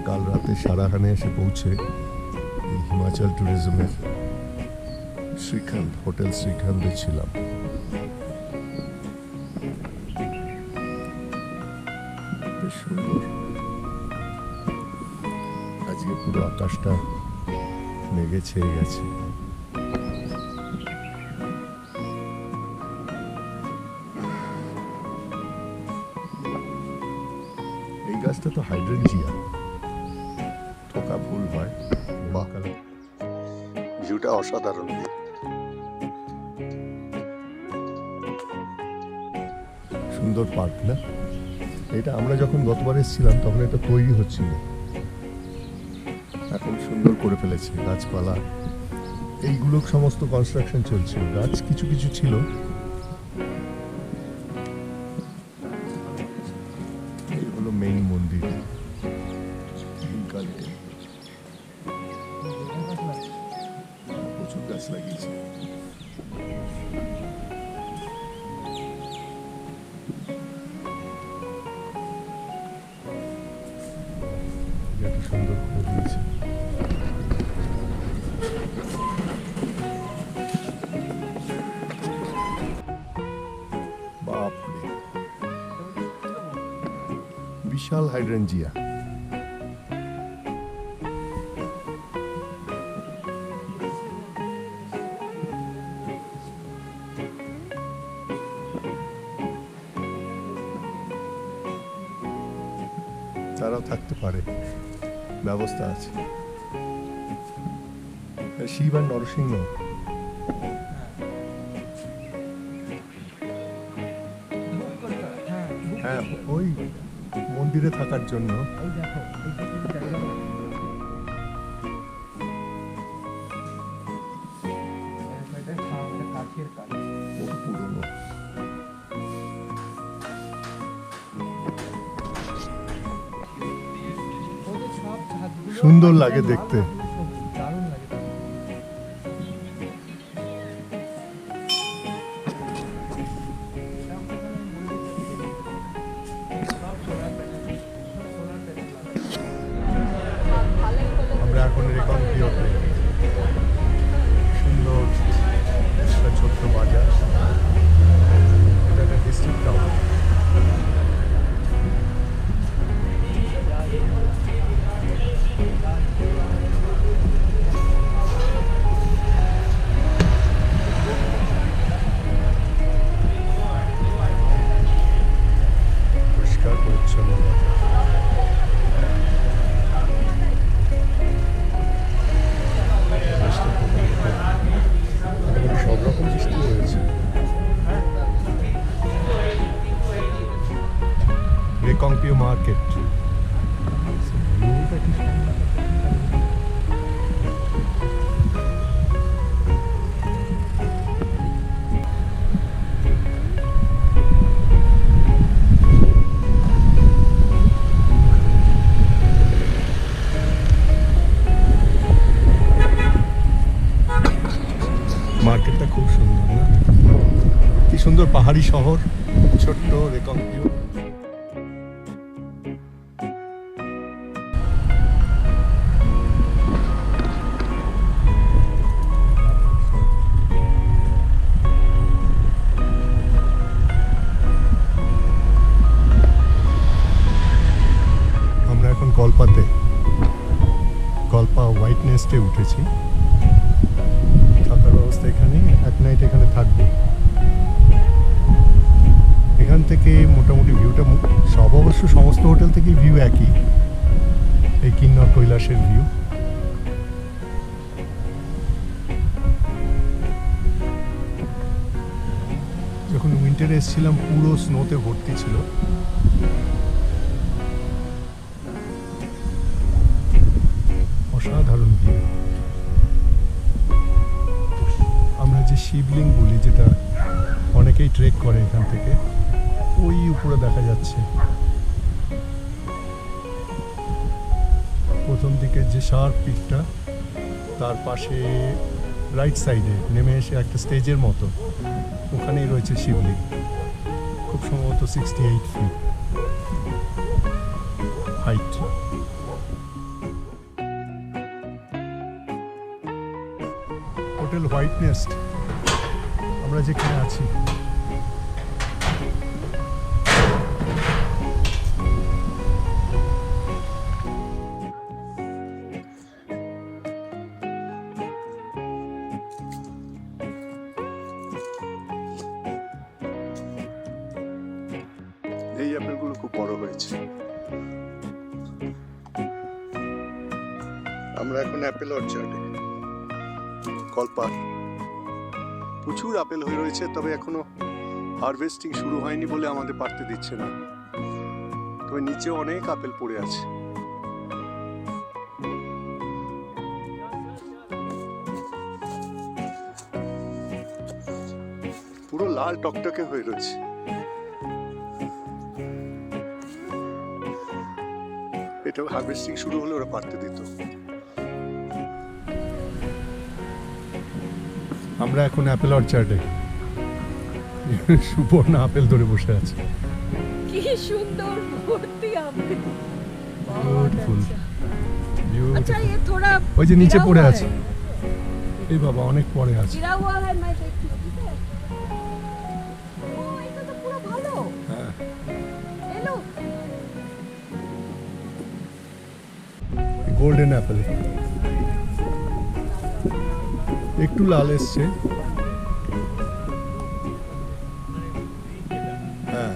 কাল রাতে সারাহানে এসে পৌঁছে এই হিমাচল ট্যুরিজমের শ্রীকান্ত হোটেল শ্রীকান্তে ছিলাম। বেশ সুন্দর, আজকে পুরো আকাশটা মেঘে ছেয়ে গেছে। এই গাছটা তো হাইড্রেনজিয়া, থোকা ফুল হয়। বাহ, ভিউটা অসাধারণ। সুন্দর পার্ক না? এটা আমরা যখন গতবার এসেছিলাম তখন এটা তৈরি হচ্ছিল, এখন সুন্দর করে ফেলেছে। গাছপালা এইগুলো সমস্ত কনস্ট্রাকশন চলছিল, গাছ কিছু কিছু ছিল। এই হলো মেইন মন্দির। প্রচুর গাছ লাগিয়েছে। সুন্দর করে দিয়েছে। বাপরে, বিশাল হাইড্রেনজিয়া। তারাও থাকতে পারে, ব্যবস্থা আছে। শিব আর নরসিংহ, হ্যাঁ, ওই মন্দিরে থাকার জন্য। সুন্দর লাগে দেখতে। আমরা এখন রেকনকিওতে, সুন্দর একটা ছোট্ট বাজার, এটা একটা ডিস্ট্রিক্ট টাউন। পরিষ্কার পরিচ্ছন্ন সব রকম মিষ্টি রয়েছে। রেকনকিও মার্কেট। মার্কেটটা খুব সুন্দর না? কি সুন্দর পাহাড়ি শহর, ছোট্ট রেকনকিও। আমরা এখন কল্পাতে, কল্পা হোয়াইট নেস্টে উঠেছি। থাকার ব্যবস্থা এখানে, এক নাইট এখানে থাকবো। এখান থেকে মোটামুটি ভিউটা সব, অবশ্য সমস্ত হোটেল থেকেই ভিউ একই, এই কিন্নর কৈলাসের ভিউ। যখন উইন্টারে এসেছিলাম পুরো স্নোতে ভর্তি ছিল। অসাধারণ ভিউ। আমরা যে শিবলিং বলি, যেটা অনেকেই ট্রেক করে এখান থেকে, ওই উপরে দেখা যাচ্ছে। প্রথম দিকে যে শার্প পিকটা, তার পাশে রাইট সাইডে নেমে এসে একটা স্টেজের মতো, ওখানেই রয়েছে শিবলিং। খুব সম্ভবত 68 feet height. Hotel white nest, আমরা যেখানে আছি। এই অ্যাপেলগুলো খুব বড় হয়েছে। আমরা এখন অ্যাপেল অর্চার্ডে, কলপার। প্রচুর আপেল হয়ে রয়েছে, তবে এখনো হারভেস্টিং শুরু হয়নি বলে আমাদের পারতে দিচ্ছে না। তবে নিচে অনেক আপেল পড়ে আছে। পুরো লাল টকটকে হয়ে রয়েছে। এটা হারভেস্টিং শুরু হলে ওরা পারতে দিত। আমরা এখন অ্যাপেল অর্চার্ডে, সুবর্ণা আপেল ধরে বসে আছে। কি সুন্দর ভর্তি আপেল। বিউটিফুল। अच्छा ये थोड़ा ওই যে নিচে गिरा পড়ে हुआ আছে। है। এই বাবা, অনেক পড়ে আছে। गिरा हुआ है, मैं देखती हूँ, ठीक है? ओ, এটা তো পুরো ভালো। হ্যাঁ, এলো। Golden Apple. একটু লাল এসছে। হ্যাঁ,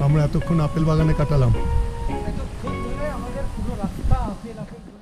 আমরা এতক্ষণ আপেল বাগানে কাটালাম। এতক্ষণ ধরে আমাদের পুরো রাস্তা আপেল আপেল ধরে।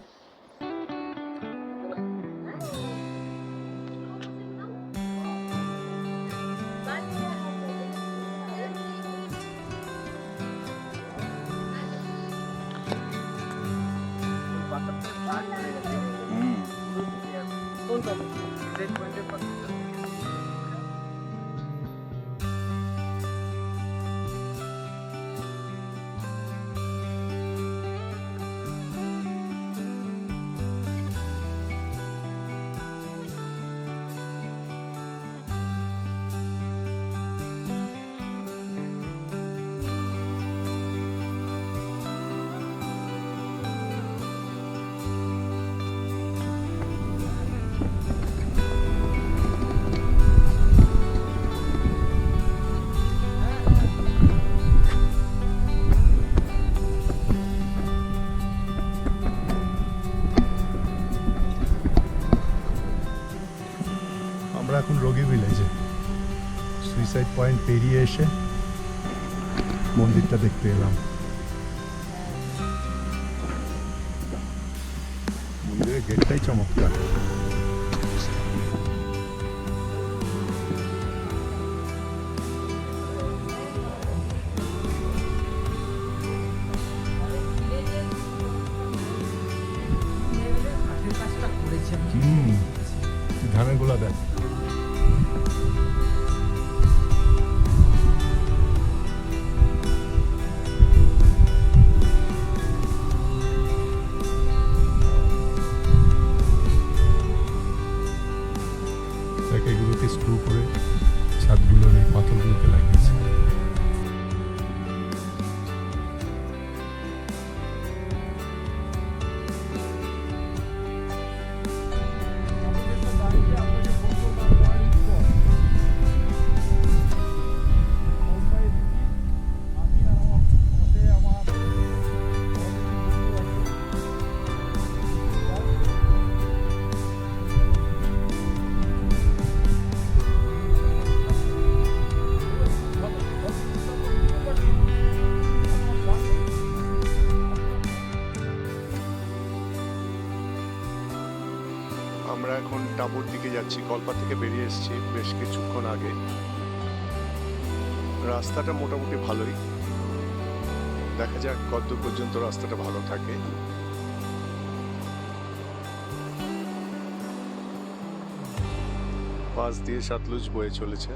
আমরা এখন রোগী ভিলেজে, সুইসাইড পয়েন্ট পেরিয়ে এসে মন্দিরটা দেখতে এলাম। মন্দিরের গেটটাই চমৎকার। কাঠের কাজটা করেছে আমি। ধানের গোলা দেখ। এগুলোকে স্ক্রু করে ছাদগুলোর এই পাথরগুলোকে লাগিয়েছে। আমরা এখন টাবুর দিকে যাচ্ছি, কল্পা থেকে বেরিয়ে এসেছি বেশ কিছুক্ষণ আগে। রাস্তাটা মোটামুটি ভালোই, দেখা যাক কতদূর পর্যন্ত রাস্তাটা ভালো থাকে। পাশ দিয়ে সাতলুজ বয়ে চলেছে।